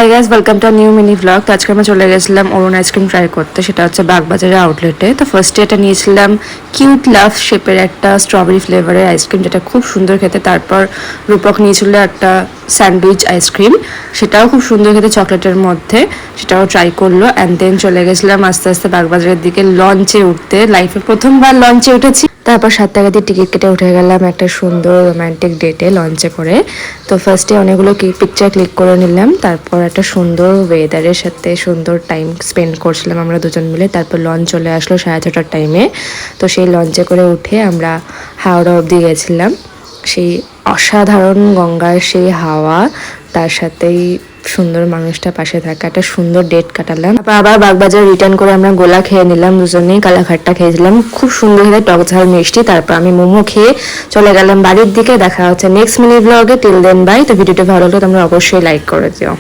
Hi guys, welcome to new mini blog. তো আজকে আমরা চলে গেছিলাম অরুণ আইসক্রিম ট্রাই করতে, সেটা হচ্ছে বাগবাজারের আউটলেটে। তো ফার্স্টে এটা নিয়েছিলাম কিউট লাভ শেপের একটা স্ট্রবেরি ফ্লেভারের আইসক্রিম, যেটা খুব সুন্দর খেতে। তারপর রূপক নিয়েছিল একটা স্যান্ডউইচ আইসক্রিম, সেটাও খুব সুন্দর খেতে চকলেটের মধ্যে, সেটাও ট্রাই করলো। অ্যান্ড দেন চলে গেছিলাম আস্তে আস্তে বাগবাজারের দিকে লঞ্চে উঠতে। লাইফে প্রথমবার লঞ্চে উঠেছি। তারপর 7 টাকা দিয়ে টিকিট কেটে উঠে গেলাম একটা সুন্দর রোম্যান্টিক ডেটে লঞ্চে করে। তো ফার্স্টে অনেকগুলো পিকচার ক্লিক করে নিলাম, তারপর একটা সুন্দর ওয়েদারের সাথে সুন্দর টাইম স্পেন্ড করছিলাম আমরা দুজন মিলে। তারপর লঞ্চ চলে আসলো 6:30টার টাইমে। তো সেই লঞ্চে করে উঠে আমরা হাওড়া অবধি গেছিলাম। সেই অসাধারণ গঙ্গার সেই হাওয়া, তার সাথেই সুন্দর মানুষটা পাশে থাকা, একটা সুন্দর ডেট কাটালাম। তারপর আবার বাগবাজার রিটার্ন করে আমরা গোলা খেয়ে নিলাম দুজনেই, কালাঘাটটা খেয়েছিলাম, খুব সুন্দর খেতে, টক ঝাল মিষ্টি। তারপর আমি মোমো খেয়ে চলে গেলাম বাড়ির দিকে। দেখা হচ্ছে নেক্সট মিনি ব্লগে। Till then bye. তো ভিডিওটা ভালো লাগলে তোমরা অবশ্যই লাইক করে দিও।